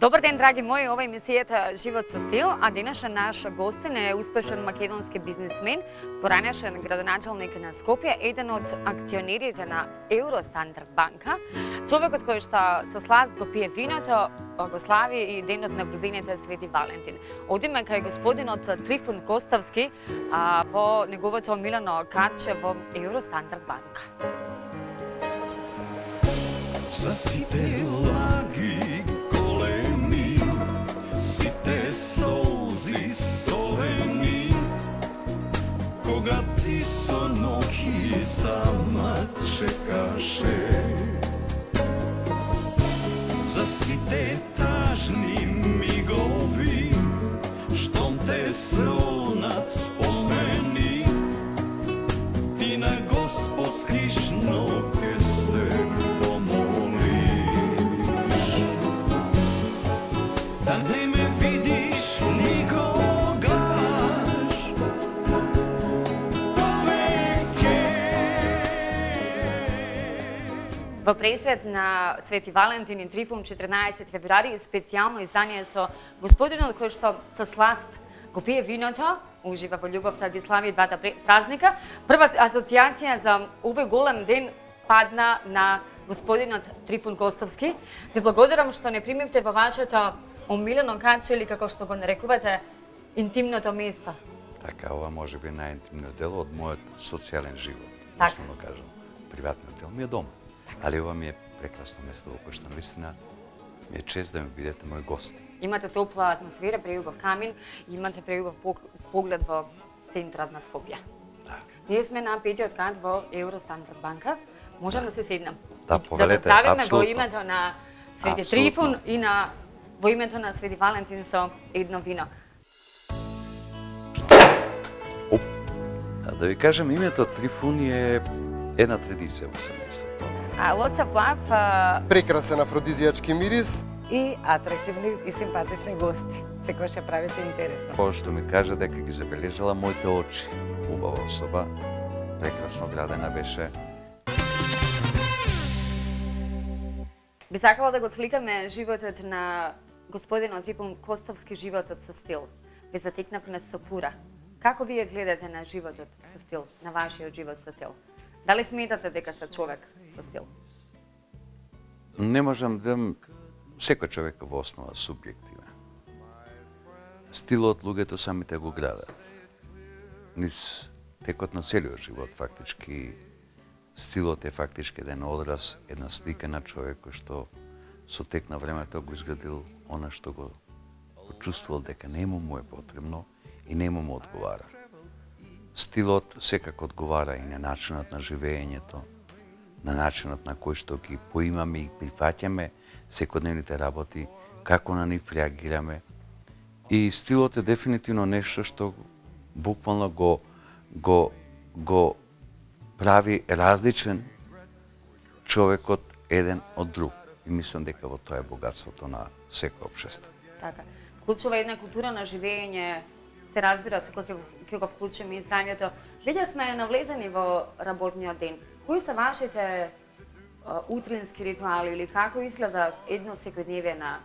Добар ден, драги мои, ова е емисијата Живот со стил, а денешен наш гостин е успешен македонски бизнисмен, поранешен градоначалник на Скопје, еден од акционерите на Евростандард банка, човекот кој што со сласт го пие виното, го слави и денот на влюбените Свети Валентин. Одиме кај господинот Трифун Костовски во неговото омилено катче во Евростандард банка. За сите лаги големи, сите солзи солени, кога ти со ноги сама чекаше, за сите тажни мигови, штом те сронат спомени, ти на господски шноке се да не ме видиш никогаш повеќе. Во пресред на Свети Валентин и Трифун 14 февруари специјално издание со господинот кој што со сласт го пие виното, ужива во љубовта, ги слави двата празника. Прва асоциација за овој голем ден падна на господинот Трифун Костовски. Ви благодарам што не примивте во вашето омилено катче или како што го нарекувате интимното место. Така, ова може би најинтимниот дел од мојот социјален живот. Така. Условно кажам, приватниот дел ми е дом. Али ова ми е прекрасно место во кое што навистина ми е чест да ми бидете мои гости. Имате топла атмосфера, преубав камин, имате преубав поглед во центарот на Скопје. Так. Ние сме на петиот кат во Евростандард банка. Можам да се седнам. Да, повелете, да го ставиме апсолутно. во името на Свети Трифун и во името на Свети Валентин со едно вино. Да ви кажам, името Трифун е една традиција во семејството. Lots of love. Прекрасен афродизијачки мирис. И атрактивни и симпатични гости. Секој ќе правите интересно. Тоа што ми кажа дека ги забележала моите очи. Убава особа, прекрасно градена беше. Би сакала да го сликаме животот на господинот Трифун Костовски, животот со стил. Ви затекнавме со пура. Како вие гледате на животот со стил, на вашиот живот со стил? Дали сметате дека сте човек со стил? Не можам да... Секој човек е во основа субјективен. Стилот луѓето самите го градат. Низ текот на целиот живот, фактички, стилот е фактички еден одраз, една слика на човек кој што со тек на времето го изградил она што го чувствувал дека нему му е потребно и нему му одговара. Стилот секако одговара и на начинот на живеењето, на начинот на кој што ги поимаме и прифаќаме секојдневните работи, како на нив реагираме. И стилот е дефинитивно нешто што буквално го прави различен човекот еден од друг. И мислам дека во тоа е богатството на секој општество. Така. Вклучува една култура на живење, се разбира, тука ќе го вклучиме и здравјето. Веќе сме навлезени во работниот ден. Кои се вашите утрински ритуали или како изгледа едно секојдневие на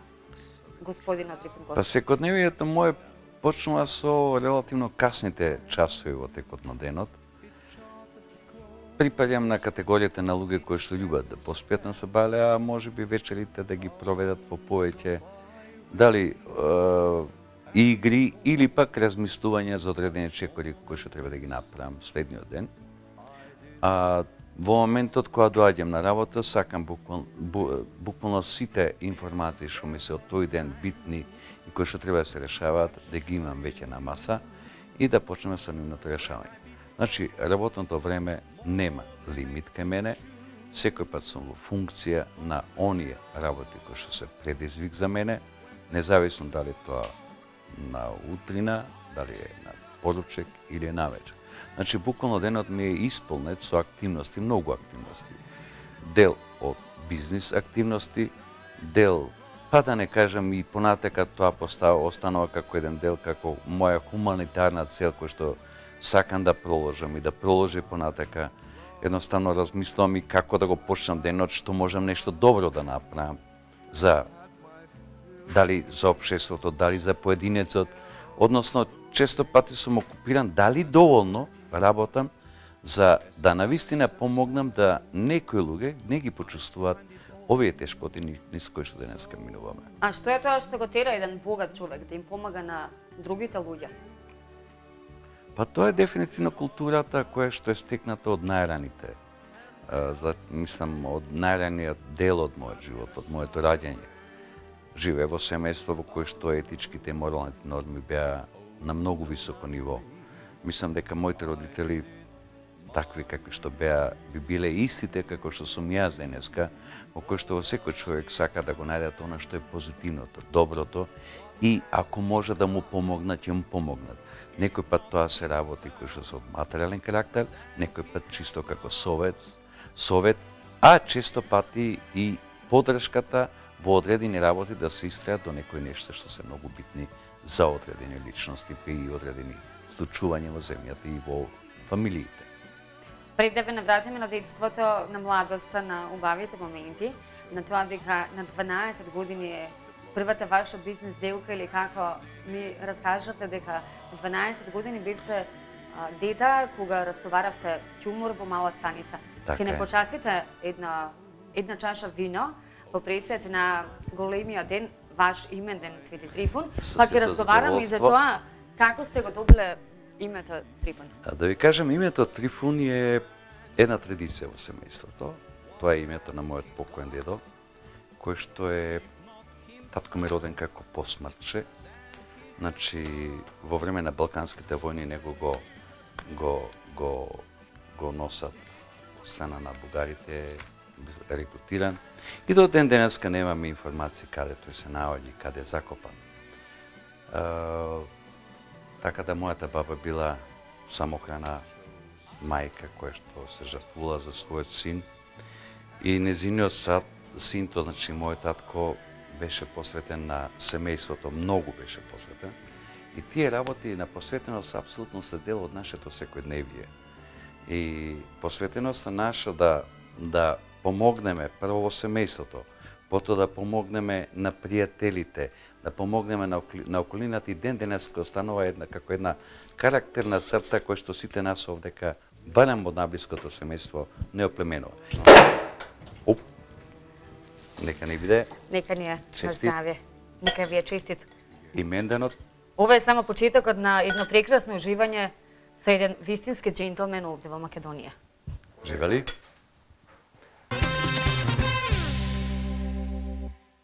господинот Трифун Костовски? Па секојдневието мое почнува со релативно касните часови во текот на денот. Припаѓам на категоријата на луѓе кои што љубат да поспијат на сабале, а можеби вечерите да ги проведат во повеќе дали игри или пак размислувања за одредени чекори кои што треба да ги направам следниот ден. А во моментот кога доаѓам на работа, сакам буквално сите информации што ми се од тој ден битни и кои што треба да се решаваат, да ги имам веќе на маса и да почнеме со нивното решавање. Значи, работното време нема лимит кај мене, секој пат сум во функција на оние работи кои што се предизвик за мене, независно дали тоа на утрина, дали е на поручек или е навечер. Значи, буквално денот ми е исполнет со активности, многу активности. Дел од бизнис активности, дел, па да не кажам и понатека тоа останува како еден дел, како моја хуманитарна цел кој што сакам да проложам и да проложи понатека. Едноставно размислувам и како да го почнам денот, што можам нешто добро да направам за дали за општеството, дали за поединецот, односно често пати сум окупиран, дали доволно работам за да навистина помогнам да некои луѓе не ги почувствуваат овие тешкоти низ кои што денеска минуваме. А што е тоа што го тера еден богат човек да им помага на другите луѓе? Па тоа е дефинитивно културата која што е стекната од најраните. Мислам, од најраниот дел од мојот живот, од моето раѓање. Живеев во семејство во кое што етичките и моралните норми беа на многу високо ниво. Мислам дека моите родители, такви какви што беа, би биле истите како што сум јас денеска, во кој што секој човек сака да го најдат она што е позитивното, доброто, и ако може да му помогнат, ќе му помогнат. Некој пат тоа се работи кои што се од материјален карактер, некој пат чисто како совет, а често пати и поддршката во одредени работи да се истрајат до некои нешта што се многу битни за одредени личности и одредени случувања во земјата и во фамилиите. Пред да ве навратиме на детството, на младоста, на убавите моменти, на тоа дека на 12 години е првата ваша бизнес делка или како ми раскажате дека 12 години бевте дета кога растоваравте ќумур во мала станица. Ке не почастите една чаша вино во пресред на големиот ден, ваш имен ден Свети Трифун, па ќе разговараме и за тоа како сте го добиле името Трифун. Да ви кажам, името Трифун е една традиција во семејството. Тоа е името на мојот покоен дедо, кој што е татко ми роден како посмртче. Значи, во време на Балканските војни него го носат од страна на бугарите, рекрутиран. И до ден денеска немаме информации каде тој се наоѓа, каде е закопан. Така да мојата баба била самохрана мајка која што се жртвувала за својот син. И незиниот син, тоа значи мојот татко, беше посветен на семејството, многу беше посветен. И тие работи на посветеност апсолутно се дел од нашето секојдневие. И посветеноста наша да помогнеме прво во семејството, потоа да помогнеме на пријателите, да помогнеме на околината и ден денеска останува како една карактерна црта која што сите нас овдека, барем од наблиското семејство, не оплеменува. Нека не биде. Нека ни е на здравје. Нека ви е честит. Именденот. Ова е само почетокот на едно прекрасно уживање со еден вистински джентлмен овде во Македонија. Живели?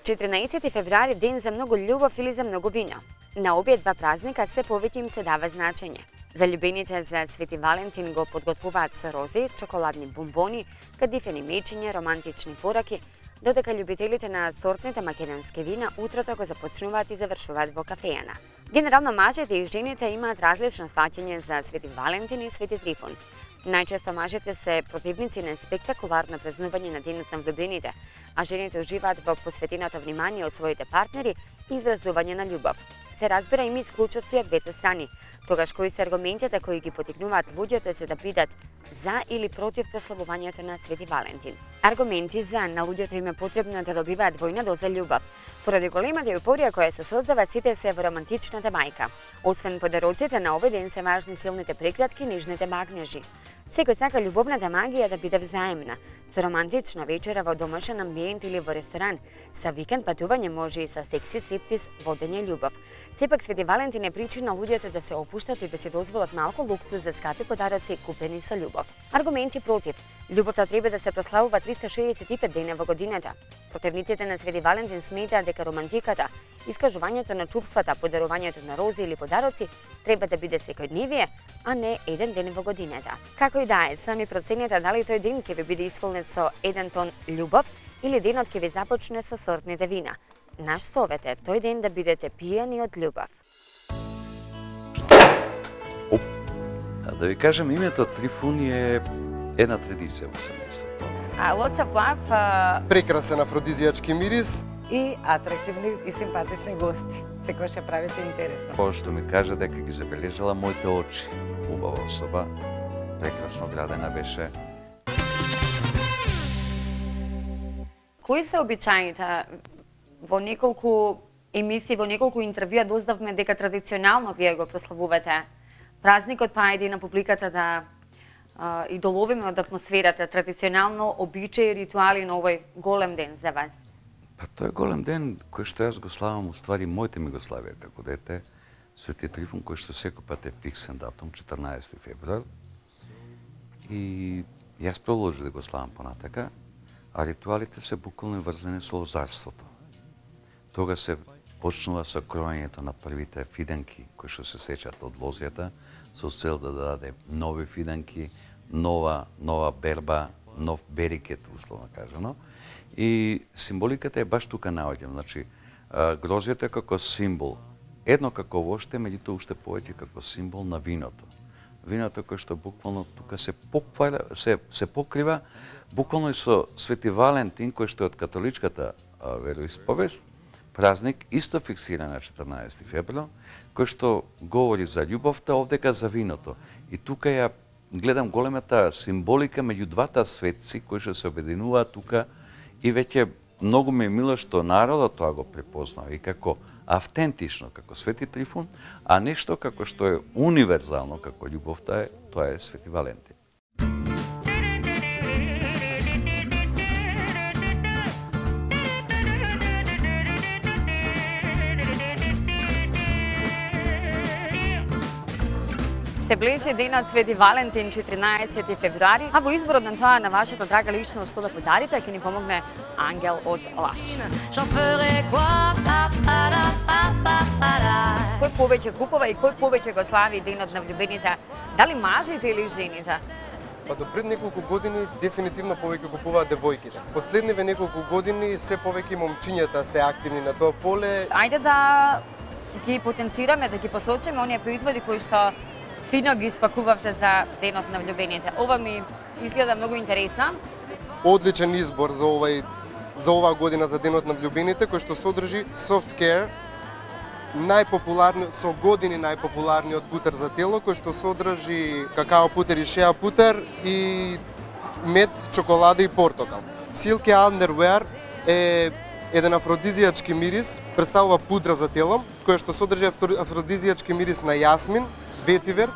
14 февруари ден за многу љубов или за многу вино. На овие два празника се повеќе им се дава значење. Заљубените за Свети Валентин го подготвуваат со рози, чоколадни бомбони, кадифени мечиња, романтични пораки, додека љубителите на сортните македонски вина утрото го започнуваат и завршуваат во кафејана. Генерално мажите и жените имаат различно сваќање за Свети Валентин и Свети Трифун. Најчесто мажите се противници на спектакуларно празнување на денот на влюбените, а жените уживаат во посветеното внимание од своите партнери и изразување на љубов. Се разбира има исклучоци од двете страни, тогаш кои се аргументите кои ги потикнуваат луѓето се да бидат за или против прославувањето на Свети Валентин. Аргументи за на луѓето им е потребно да добиваат војна доза љубов. Поради големата еуфорија која се создава, сите се во романтичната мајка. Освен подароците, на овој ден се важни силните прекратки, нежните магнежи. Секој сака љубовната магија да биде взаемна, со романтична вечера во домашен амбиент или во ресторан, со викенд патување може и со секси стриптиз, водење љубов. Сепак Свети Валентин е причина луѓето да се опуштат и да се дозволат малку луксуз за скапи подароци купени со љубов. Аргументи против. Љубовта треба да се прославува 365 дена во годината. Противниците на Свети Валентин сметаат дека романтиката, искажувањето на чувствата, подарувањето на рози или подароци треба да биде секојдневие, а не еден ден во годината. Како и да е, сами проценете дали тој ден ќе ви биде исполнет со еден тон љубов или денот ќе ви започне со сортните вина. Наш совет е тој ден да бидете пијани од љубов. Да ви кажам, името Трифун е една традиција во семејството. Lots of love. Прекрасен афродизијачки мирис. И атрактивни и симпатични гости. Секој ќе правите интересно. Тоа што ми кажа дека ги забележала моите очи. Убава особа, прекрасно градена беше. Кои се обичаите во неколку емисии, во неколку интервјуа дознавме дека традиционално вие го прославувате празникот, па ајде на публиката да и доловиме од атмосферата, традиционално обичаи и ритуали на овој голем ден за вас. Па тој голем ден кој што јас го славам, уствари моите ми го славија како дете, Свети Трифун, кој што секој пат е фиксен датум, 14 февруар. И јас продолжив да го славам понатака, а ритуалите се буквално врзани со лозарството. Тога се почнува со кроењето на првите фиденки, кои што се сечат од лозјата, со цел да даде нови фиденки, нова берба, нов берикет, условно кажано. И символиката е баш тука наоѓам. Значи, грозјето е како символ. Едно како воште, меѓутоа уште повеќе како символ на виното. Виното кој што буквално тука се покрива буквално и со Свети Валентин, кој што е од католичката вероисповест, празник исто фиксиран на 14 февруар, кој што говори за љубовта, овдека за виното. И тука ја гледам големата символика меѓу двата светци кои што се обединуваат тука и веќе многу ми е мило што народот тоа го препознава и како автентично, како Свети Трифун, а нешто како што е универзално, како љубовта е, тоа е Свети Валентин. Се ближи денот Свети Валентин, 14 февруари, а во изборот на тоа на вашата драга личност што да подарите, ќе ни помогне Ангел од Лаш. Кој повеќе купува и кој повеќе го слави денот на влюбените? Дали мажите или жените? Па до пред неколку години дефинитивно повеќе купуваат девојките. Последниве неколку години се повеќе момчињата се активни на тоа поле. Ајде да ги потенцираме, да ги посочиме оние производи кои што фино ги испакувавте за денот на влюбените. Ова ми изгледа многу интересно. Одличен избор за оваа година за денот на влюбените, кој што содржи soft care, со години најпопуларниот путер за тело, кој што содржи какао путер и шеа путер и мед, чоколада и портокал. Silky Underwear е еден афродизијачки мирис, представува пудра за тело, која што содржи афродизијачки мирис на јасмин, ветивер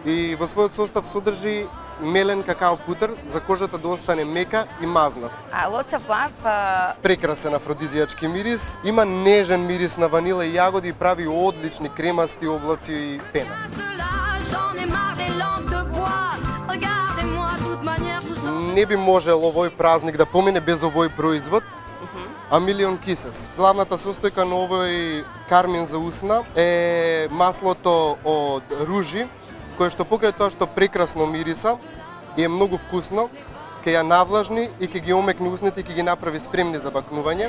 и во својот состав содржи мелен какао путер за кожата да остане мека и мазнат. Lots of Love Прекрасен афродизијачки мирис, има нежен мирис на ванила и јагоди и прави одлични кремасти облаци и пена. Не би можел овој празник да помине без овој производ. A Million Kisses. Главната состојка на овој кармин за усна е маслото од ружи, кое што покрај тоа што прекрасно мириса и е многу вкусно, ќе ја навлажни и ќе ги омекне усните и ќе ги направи спремни за бакнување.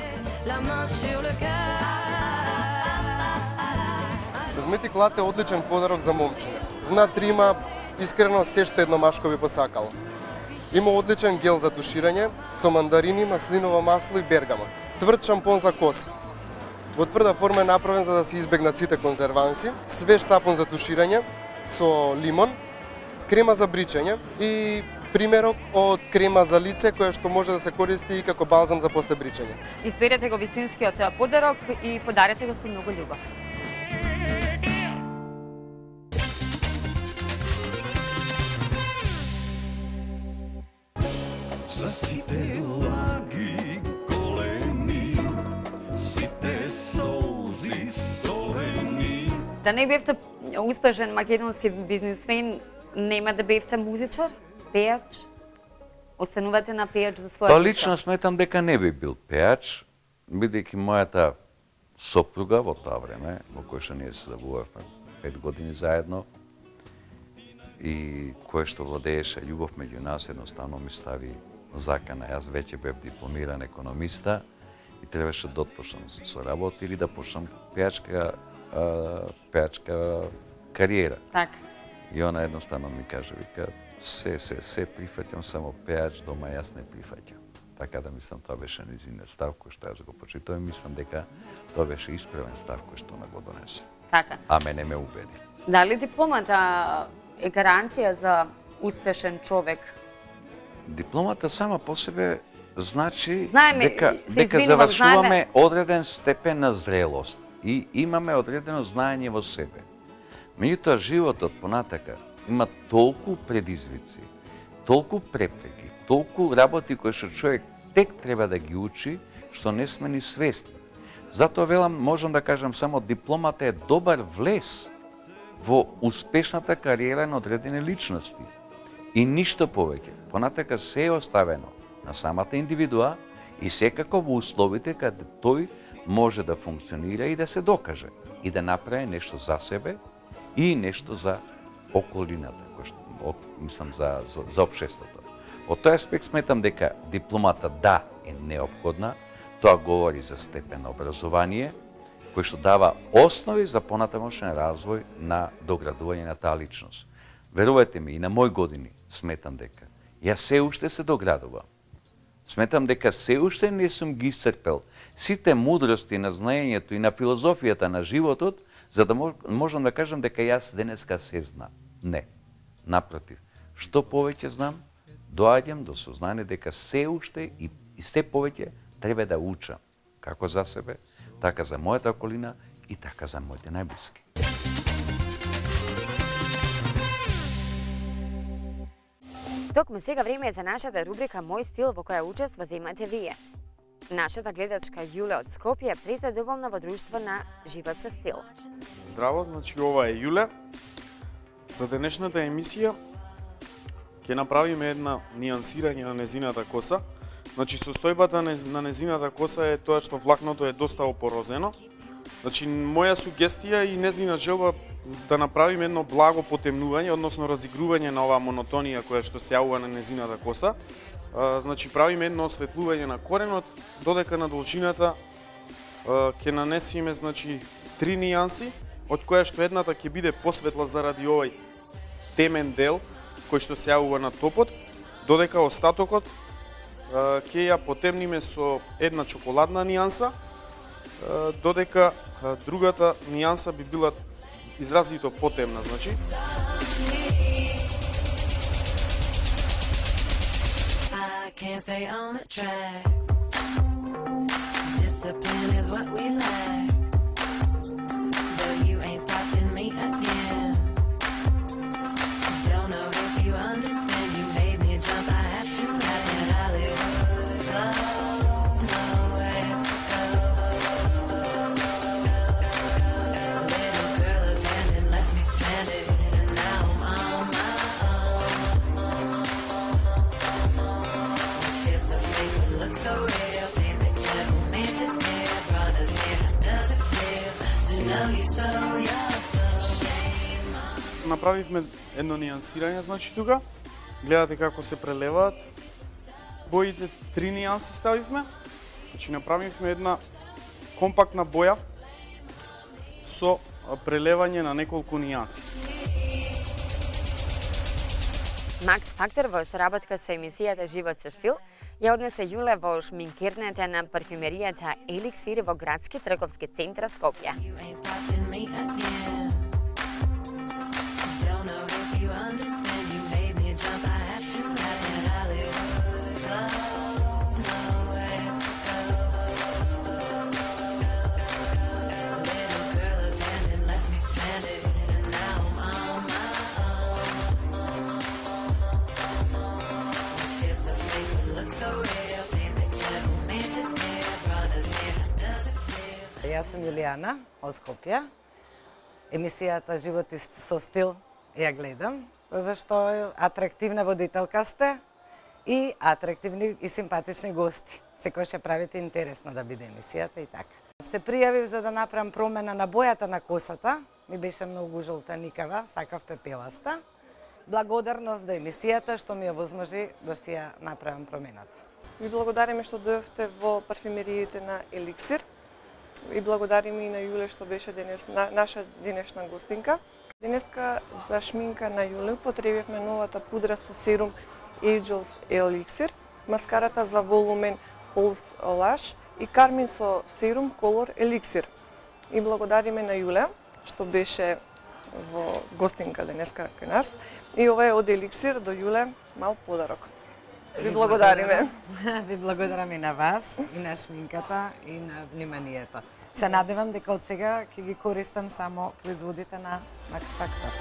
Козметик Лат е одличен подарок за момчине. Внатре има искрено се што едно машко би посакало. Има одличен гел за туширање со мандарини, маслиново масло и бергамот. Тврд шампон за коса. Во тврда форма е направен за да се избегнат сите конзерванси, свеж сапон за туширање со лимон, крема за бричење и примерок од крема за лице која што може да се користи и како балзам за после бричење. Изберете го вистинскиот подарок и подарете го со многу љубов. За сите лаги големи, сите солзи солени. Да не бевте успешен македонски бизнисмен, нема да бевте музичар, пејач? Останувате на пејач за своја Па лично сметам дека не би бил пејач, бидејќи мојата сопруга во тоа време, во кој што ние се забувавме 5 години заедно, и кое што владееше љубов меѓу нас, едноставно ми стави закана. Јас веќе бев дипломиран економиста и требаше да отпочнам со работа или да почнам пејачка кариера. Така. И она едноставно ми каже, вика, се прифаќам, само пејач дома јас не прифаќам. Така да мислам, тоа беше низинен став кој што јас го почитувам, мислам дека тоа беше исправен став кој што она го донесе. Така. А мене ме убеди. Дали дипломата е гаранција за успешен човек? Дипломата сама по себе значи Знаеме, дека завршуваме одреден степен на зрелост. и имаме одредено знаење во себе. Меѓутоа, животот понатака има толку предизвици, толку препреки, толку работи кои што човек тек треба да ги учи, што не сме ни свесни. Затоа велам, можам да кажам само, дипломата е добар влез во успешната кариера на одредени личности. И ништо повеќе. Понатака се е оставено на самата индивидуа и секако во условите каде тој може да функционира и да се докаже и да направи нешто за себе и нешто за околината, мислам за општеството. Во тој аспект сметам дека дипломата да е неопходна, тоа говори за степен образование, кој што дава основи за понатамошен развој на доградување на таа личност. Верувајте ми, и на мои години сметам дека јас се уште се доградувам. Сметам дека се уште не сум ги исцрпел сите мудрости на знаењето и на филозофијата на животот, за да можам да кажам дека јас денеска се знам. Не. Напротив, што повеќе знам, доаѓам до сознание дека се уште и се повеќе треба да учам, како за себе, така за мојата околина и така за моите најблиски. Токму сега време е за нашата рубрика Мој стил, во која учество земате вие. Нашата гледачка Јуле од Скопје презадоволна во друштво на Живот со стил. Здраво, значи ова е Јуле. За денешната емисија ќе направиме една нијансирање на незината коса. Значи состојбата на незината коса е тоа што влакното е доста опорозено. Значи моја сугестија и незина желба да направиме едно благо потемнување, односно разигрување на оваа монотонија која што се јавува на незината коса. Значи правиме едно осветлување на коренот, додека на должината ќе нанесиме значи 3 нијанси, од која што едната ќе биде посветла заради овој темен дел кој што се јавува на топот, додека остатокот ќе ја потемниме со една чоколадна нијанса, додека другата нијанса би била изразито потемна, значи. Can't stay on the tracks. Discipline is what we lack. But you ain't stopping me again. Don't know if you understand. You made me jump. I have to have in Hollywood. Go, nowhere to go. Little girl abandoned, left me stranded, and now I'm on my so real, think the devil made the deal, brought us here, how does it feel to know you so, you're so shame. Направивме едно нијансирање, значи тука. Гледате како се прелеваат боите, 3 нијанси ставивме. Значи направивме една компактна боја со прелевање на неколку нијанси. Макс Фактор во соработка со емисијата Живот со стил ја однесе Јуле во шминкерната на парфюмеријата Еликсир во градски трговски центар Скопје. You ain't stopping me again. Don't know if you understand. You made me jump. I have to have in Hollywood. Go, nowhere to go. Little girl abandoned, left me stranded, and now I'm on my own. It feels so fake, but looks so real. Think the devil made the deal, brought us here. How does it feel? Јас сум Јулијана од Скопје. Емисијата Живот со стил ја гледам, зашто атрактивна водителка сте и атрактивни и симпатични гости. Секојаш ја правите интересно да биде емисијата и така. Се пријавив за да направам промена на бојата на косата. Ми беше многу жолтаникава, сакав пепеласта. Благодарност до емисијата што ми ја возможи да си ја направам промената. Ви благодариме што дојдовте во парфюмериите на Еликсир. И благодариме и на Јуле што беше наша денешна гостинка. Денеска за шминка на Јуле потребивме новата пудра со серум Angels Elixir, маскарата за волумен False Lash и кармин со серум Color Elixir. И благодариме на Јуле што беше во гостинка денеска кај нас. И ова е од Еликсир до Јуле мал подарок. Ви благодариме. Ви благодарам и на вас, и на шминката, и на вниманието. Се надевам дека од сега ќе ги користам само производите на Max Factor.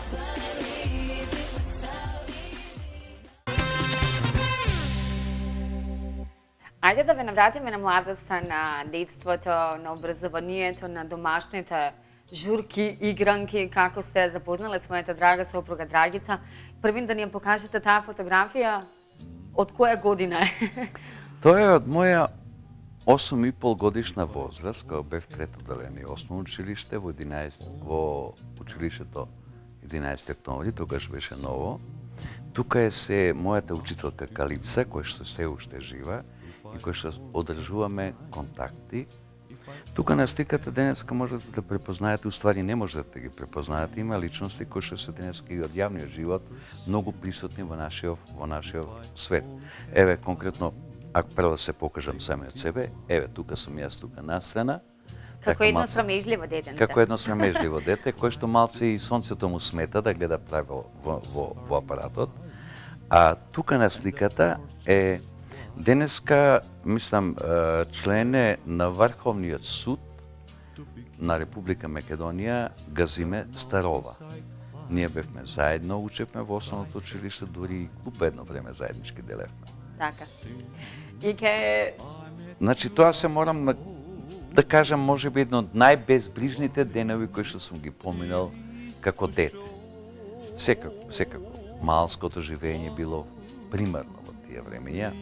Ајде да ве навратиме на младоста, на детството, на образованието, на домашните журки, игранки, како сте запознале својата драга сопруга Драгица. Првин да ни ја покажете таа фотографија, од која година е? Тоа е од моја 8,5 годишна возраст, кога бев трето одделение основно училиште во училиштето 11 октомври, тогаш беше ново. Тука е се мојата учителка Калипса, која што се уште жива и која што одржуваме контакти. Тука на сликата денеска можете да препознаете, уствари не можете да ги препознаете, има личности кои што се денеска и од јавниот живот многу присутни во нашиот свет. Еве конкретно, ако прво се покажам самиот себе, еве тука сум јас тука настрана. Како едно срамежливо дете. Како едно срамежливо дете, кој што малце и сонцето му смета да гледа право во апаратот. А тука на сликата е денеска, мислам, член е на Врховниот суд на Република Македонија Газиме Старова. Ние бевме заедно, учевме во основното училиште, дури и клуб едно време заеднички делевме. Така. И ке... Значи, тоа се морам да кажам, може би едно од најбезбрижните денови кои што сум ги поминал како дете. Секако, малското живење било примерно во тие времења.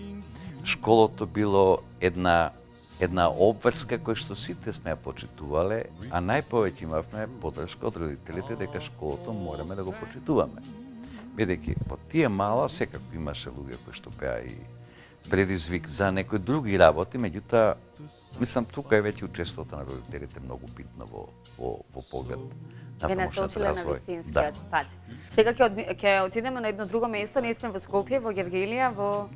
Школото било една обврска која што сите сме ја почитувале, а најповеќе имавме поддршка од родителите дека школото мораме да го почитуваме. Бидејќи во тие мала секако имаше луѓе кои што беа и предизвик за некои други работи, меѓутоа, мислам, тука е веќе учеството на родителите многу битно во поглед на помошната на развој. вистинскиот пат. Сега ќе отидеме на едно друго место, ние сме во Скопје, во Гевгелија, во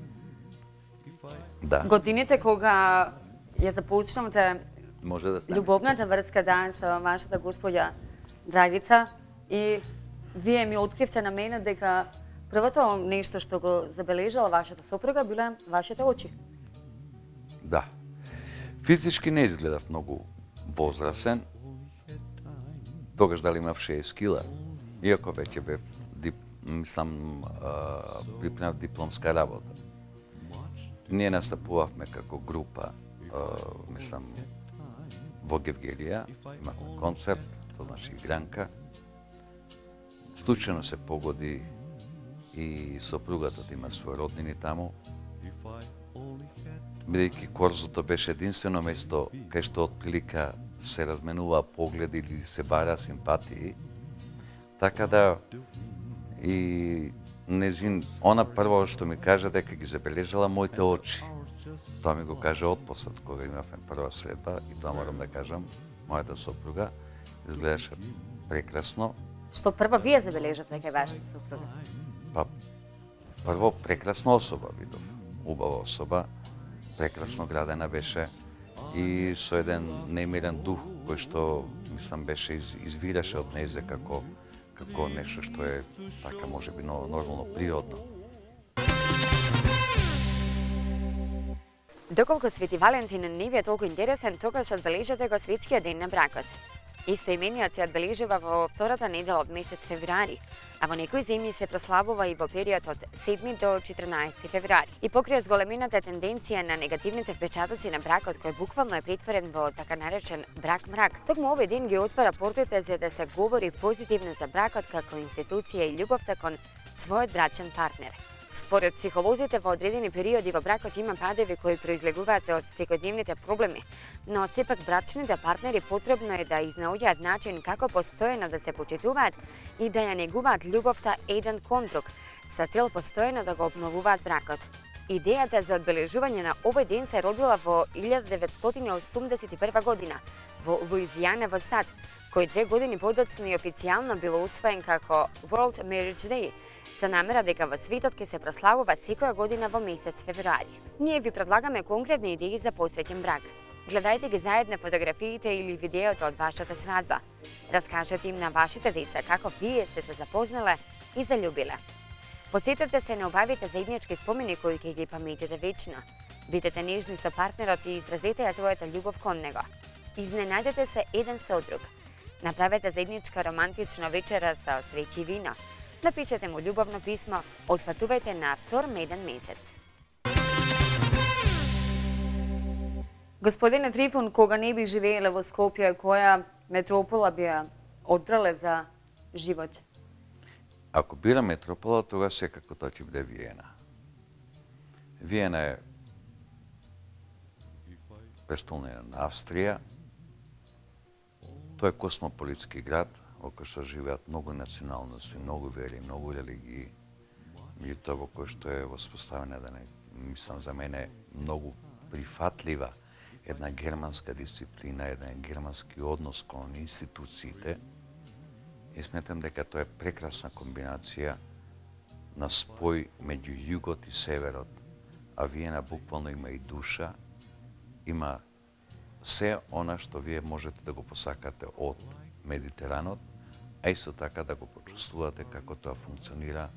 годините кога ја започнавте љубовната врска со вашата господја Драгица и вие ми откривте на мене дека првото нешто што го забележала вашата сопруга биле вашите очи. Да. Физички не изгледав многу возрасен. Тогаш дали имав 6 кила, иако веќе бев, припнав дипломска работа. Ние настапувавме како група, во Гевгелија, имавме концерт, тоа значи игранка. Случајно се погоди и сопругата да има своји роднини таму. Бидејќи корзото беше единствено место кај што отприлика се разменува погледи или се бара симпатии. Така да и она прво што ми кажа дека ги забележала моите очи. Тоа ми го каже отпослед кога имавме прва средба и тоа морам да кажам, мојата сопруга изгледаше прекрасно. Што прво вие забележавте дека е вашата сопруга? Па, прво прекрасна особа видов, убава особа, прекрасно градена беше и со еден немирен дух кој што, мислам, беше извираше од нејзе како нешто што е така можеби нормално природно. Доколку Свети Валентин не ви е толку интересен, тогаш одбележате го светскиот ден на бракот. Истоимениот се одбележува во втората недела од месец февруари, а во некои земји се прославува и во период од 7 до 14 февруари. И покрај зголемената тенденција на негативните впечатоци на бракот, кој буквално е претворен во така наречен брак-мрак, токму овој ден ги отвара портите за да се говори позитивно за бракот како институција и љубовта кон својот брачен партнер. Според психолозите, во одредени периоди во бракот има падеви кои произлегуваат од секојдневните проблеми, но сепак брачните партнери потребно е да изнаоѓаат начин како постојано да се почитуваат и да ја негуваат љубовта еден кон друг, со цел постојано да го обновуваат бракот. Идејата за одбележување на овој ден се родила во 1981 година во Луизијана во САД, кој 2 години подоцна и официјално било усвоен како World Marriage Day, за намера дека во светот ќе се прославува секоја година во месец февруари. Ние ви предлагаме конкретни идеи за посреќен брак. Гледајте ги заедно фотографиите или видеото од вашата свадба. Раскажете им на вашите деца како вие сте се запознале и заљубиле. Потсетете се на убавите заеднички спомени кои ќе ги паметите вечно. Бидете нежни со партнерот и изразете ја својата љубов кон него. Изненадете се еден со друг. Направете заедничка романтична вечера со свеќи и вино. Напишете му љубовно писмо, отпатувајте на втор-меден месец. Господине Трифун, кога не би живееле во Скопје, која метропола би ја одбрале за живот? Ако бира метропола, тога секако тоа ќе биде Виена. Виена е престолнина на Австрија. Тоа е космополитски град, во кој што живеат многу националности, многу вери, многу религии. Меѓутоа, во кој што е воспоставена, мислам за мене, многу прифатлива една германска дисциплина, еден германски однос кон институциите. И сметам дека тоа е прекрасна комбинација на спој меѓу југот и северот. А Виена буквално има и душа, има се она што вие можете да го посакате од Медитеранот, а исто така да го почувствувате како тоа функционира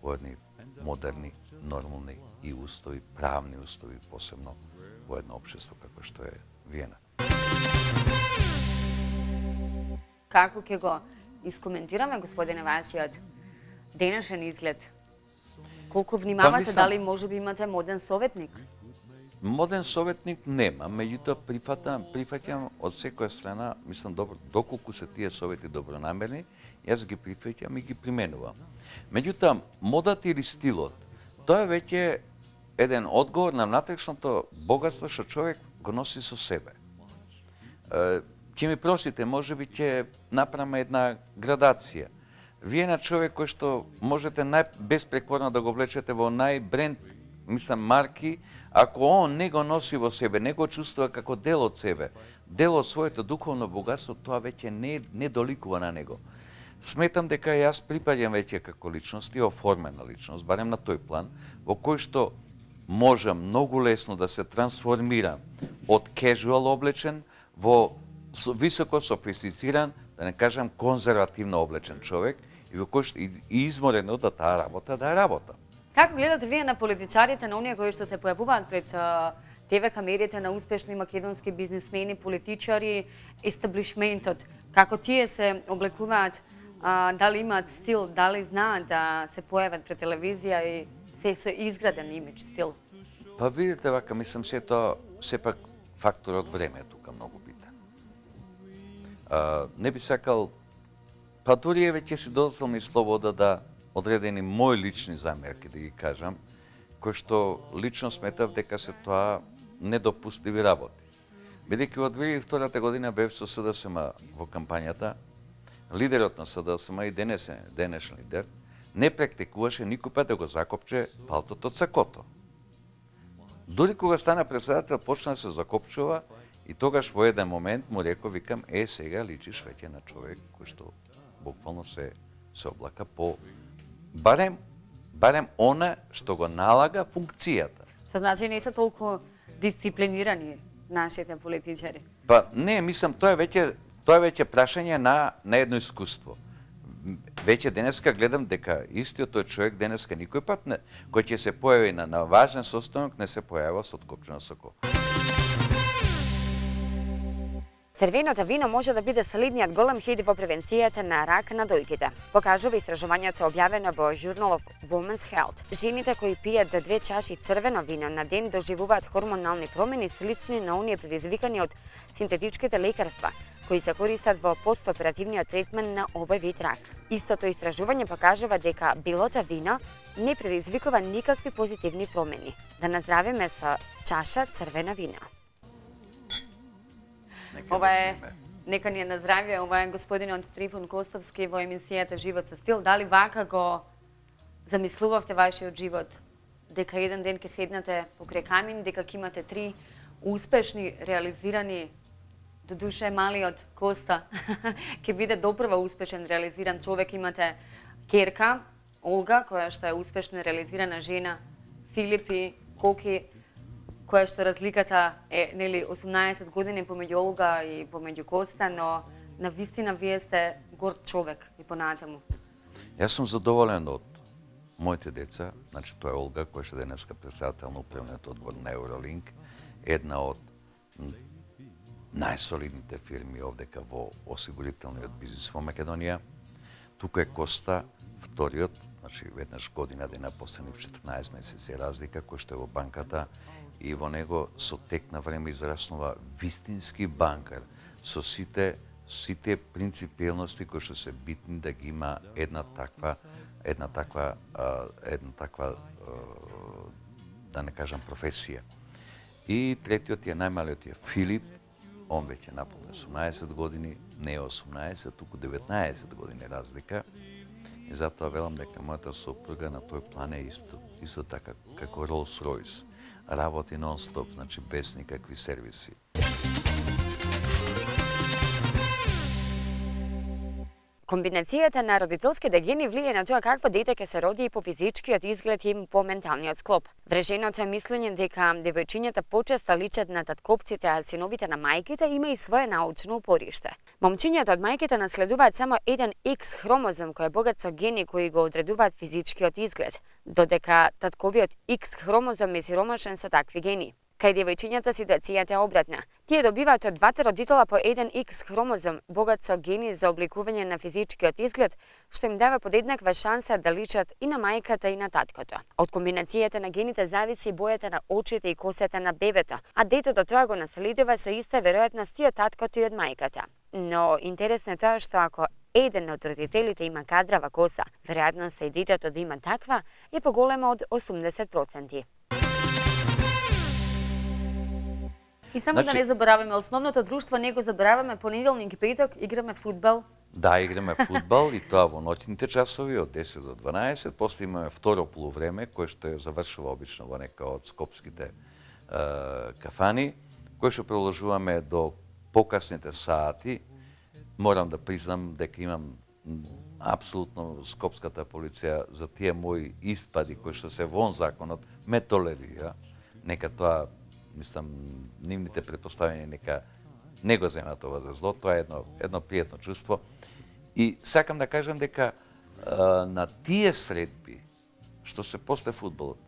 во едни модерни, нормални и устови, правни устови, посебно во едно општество како што е Виена. Како ќе го искоментираме, господине, вашиот денешен изглед? Колку внимавате, дали можеби имате моден советник? Моден советник нема, меѓутоа прифаќам од секоја страна, мислам добро, доколку се тие совети добронамерни, јас ги прифаќам и ги применувам. Меѓутоа, модата или стилот, тоа е веќе еден одговор на внатрешното богатство што човек го носи со себе. Ќе ми простите, можеби ќе направиме една градација. Вие на човек кој што можете најбеспрекорно да го облечете во најбренд, мислам, марки, ако он не го носи во себе, не го чувствува како дел од себе, дел од своето духовно богатство, тоа веќе не доликува на него. Сметам дека јас припаѓам веќе како личност и оформена личност, барем на тој план, во кој што можам многу лесно да се трансформирам од кежуал облечен во високо софистициран, да не кажам конзервативно облечен човек, и во кој што и изморен од таа работа да ја работа. Како гледате вие на политичарите, на оние кои што се појавуваат пред ТВ камерите, на успешни македонски бизнисмени, политичари, естаблишментот? Како тие се облекуваат, дали имаат стил, дали знаат да се појават пред телевизија и се изграден имидж, стил? Па видите, вака, мислам, се тоа сепак факторот време е тука многу битен. Не би сакал, па дури е веќе си додател ми слобода да одредени мои лични замерки, да ги кажам, кои што лично сметав дека се тоа недопустиви работи. Бидејќи од 2002 година бев со СДСМ во кампањата, лидерот на СДСМ и денешен лидер не практикуваше никој пат да го закопче палтото од сакото. Дури кога стана председател, почна да се закопчува и тогаш во еден момент му реков, викам, сега личиш веќе на човек кој што буквално се облака по барем она што го налага функцијата. Што значи не се толку дисциплинирани нашите политичари? Па не, мислам, тоа е веќе прашање на едно искуство. Веќе денеска гледам дека истиот тој човек денеска никој пат кој ќе се појави на важен состанок не се појавува со откопчено сако. Црвеното вино може да биде солидниот голем хит во превенцијата на рак на дојките. Покажува истражувањето објавено во Journal of Women's Health. Жените кои пијат до 2 чаши црвено вино на ден доживуваат хормонални промени слични на оние предизвикани од синтетичките лекарства, кои се користат во постоперативниот третман на овој вид рак. Истото истражување покажува дека белото вино не предизвикува никакви позитивни промени. Да наздравиме со чаша црвено вино. Ова е, нека ни е на здравје, ова е господинот Трифун Костовски во емисијата Живот со стил. Дали вака го замислувавте вашиот живот? Дека еден ден ќе седнете покрај камин, дека ќе имате 3 успешни, реализирани, до душа малиот Коста, ќе биде допрва успешен, реализиран човек. Имате керка, Олга, која што е успешно реализирана жена, Филипи, Коки, која што разликата е 18 години помеѓу Олга и помеѓу Коста, но на вистина вие сте горд човек и понатаму. Јас сум задоволен од моите деца, значи тоа е Олга, која што денеска председател на управниот одбор на Евролинк, една од најсолидните фирми овдека во осигурителниот бизнис во Македонија. Тука е Коста, вториот, значи веднаш година дена последнив 14 месеци разлика, кој што е во банката и во него со тек на време израснува вистински банкар со сите принципиелности кои што се битни да ги има една таква да не кажам професија. И третиот е најмалиот е Филип, он веќе наполни 18 години, не 18, туку 19 години разлика. И затоа велам дека мојата сопруга на тој план е исто така како Rolls Royce. Работи нон-стоп, значи без никакви сервиси. Комбинацијата на родителските гени влие на тоа какво дете ќе се роди и по физичкиот изглед и по менталниот склоп. Вреженото е мислење дека девојчињата почесто личат на татковците, а синовите на мајките има и свое научно упориште. Момчињата од мајките наследуваат само еден X хромозом кој е богат со гени кои го одредуваат физичкиот изглед, додека татковиот X хромозом е сиромашен со такви гени. Кај девојчињата ситуацијата е обратна. Тие добиваат од двата родитела по еден X хромозом, богат со гени за обликување на физичкиот изглед, што им дава подеднаква шанса да личат и на мајката и на таткото. Од комбинацијата на гените зависи бојата на очите и косата на бебето, а детето тоа го наследува со иста веројатност и од таткото и од мајката. Но интересно е тоа што ако еден од родителите има кадрава коса, веројатноста и детето да има таква е поголема од 80%. И само да не забораваме, основното друштво не го забораваме, понеделник и петок играме фудбал. Да, играме фудбал и тоа во ноќните часови од 10 до 12, после имаме второ полувреме кој што ја завршува обично во нека од скопските кафани, кој што продолжуваме до покасните сати. Морам да признам дека имам апсолутно скопската полиција за тие мои испади кои што се вон законот ме толерира. Нека тоа, мислам, нивните претпоставени нека не го земат ова за зло, тоа е едно пријатно чувство. И сакам да кажам дека на тие средби што се после фудбалот,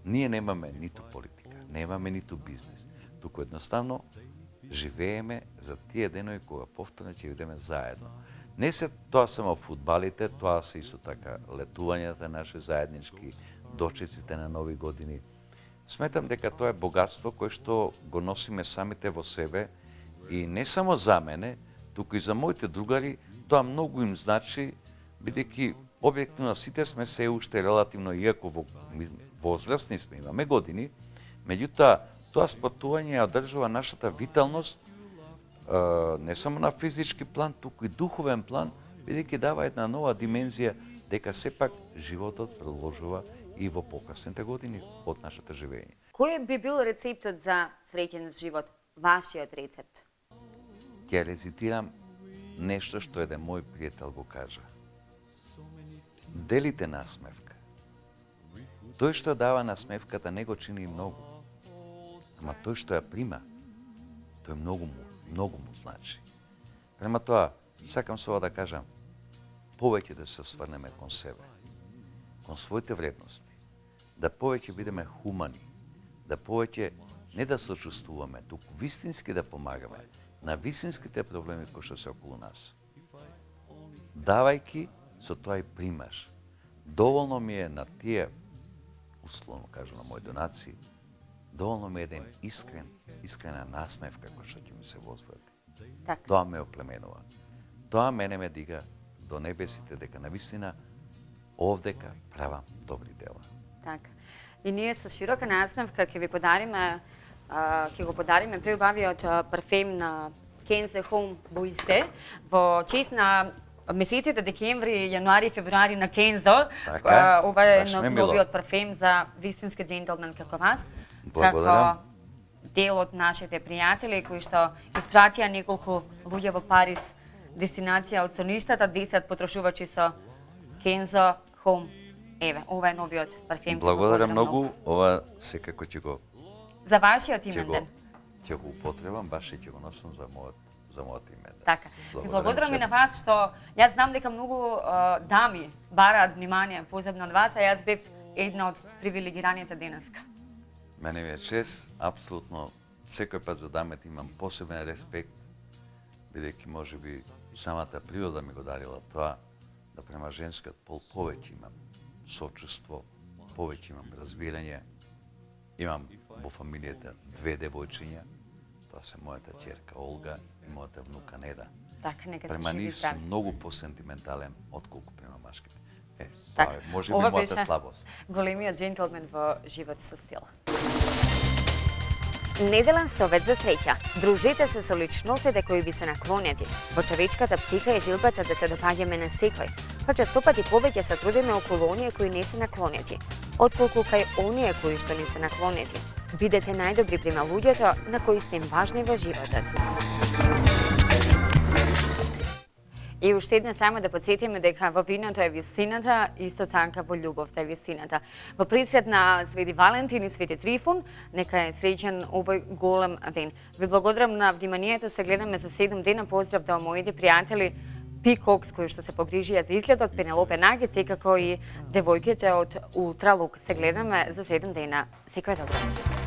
ние немаме ниту политика, немаме ниту бизнис, туку едноставно живееме за тие денови кога повторно ќе идеме заедно. Не се тоа само фудбалите, тоа се исто така летувањата наши заеднички, дочеците на нови години. Сметам дека тоа е богатство кое што го носиме самите во себе и не само за мене, туку и за моите другари, тоа многу им значи, бидејќи објективно сите сме се уште релативно, иако во возрастни сме, имаме години, меѓутоа тоа спортување ја одржува нашата виталност не само на физички план, туку и духовен план, бидејќи дава една нова димензија дека сепак животот продолжува и во покасните години од нашето живење. Кој би бил рецептот за среќен живот? Вашиот рецепт? Ќе рецитирам нешто што еден мој пријател го кажа. Делите насмевка. Тој што дава насмевката не го чини многу, ама тој што ја прима, тој многу му значи. Према тоа, сакам со ова да кажам, повеќе да се сврнеме кон себе, кон своите вредности, да повеќе бидеме хумани, да повеќе не да сочувствуваме, туку вистински да помагаме на вистинските проблеми кои што се околу нас. Давајки, со тоа и примаш. Доволно ми е на тие, условно кажам на мои донации, доволно ми е еден искрена насмевка кој што ќе ми се возврати. Так. Тоа ме оплеменува. Тоа мене ме дига до небесите дека навистина овдека правам добри дела. Така. И ние со широка насмевка ќе ви подариме, ќе го подариме преубавиот парфем на Kenzo Home Boise во чест на месеците декември, јануари и февруари на Kenzo. Така, ова е баш ме мило. новиот парфем за вистински джентлмен како вас. Благодарам. Како дел од нашите пријатели кои што испратија неколку луѓе во Париз, дестинација од соништата, 10 потрошувачи со Kenzo Home. Еве, ова е новиот парфем. Благодарам многу, ова секако ќе го За вашиот имен ден. ќе го употребам, баш и ќе го носам за мојот имен ден. Така. И благодарам и на вас што јас знам дека многу дами бараат внимание посебно од вас, а јас бев една од привилегираните денеска. Мене ми е чест, апсолутно секој пат за дамите имам посебен респект, бидејќи можеби самата природа ми го дарила тоа да према женскиот пол повеќе имам сочувство, повеќе имам разбирање. Имам во фамилијата 2 девојчиња, тоа се мојата ќерка Олга и мојата внука Неда. Така, нека се Према живи нив сум здрави. многу посентиментален отколку према машките. Така, Тоа е може би ова мојата беше слабост. големиот джентлмен во живот со стил. Неделен совет за среќа. Дружете се со личностите кои ви се наклонети. Во човечката психа е жилбата да се допаѓаме на секој, па честопати повеќе се трудиме околу оние кои не се наклонети, отколку кај оние кои што не се наклонети. Бидете најдобри према луѓето на кои сте им важни во животот. И уште едно само да подсетиме дека во виното е вистината, исто така во љубовта е вистината. Во присред на Свети Валентин и Свети Трифун, нека е среќен овој голем ден. Ви благодарам на вниманието, се гледаме за 7 дена. Поздрав до моите пријатели Пикокс кои што се погрижија за изгледот, Пенелопе Нагет, секако и девојките од Ултралук. Се гледаме за 7 дена. Секој добро.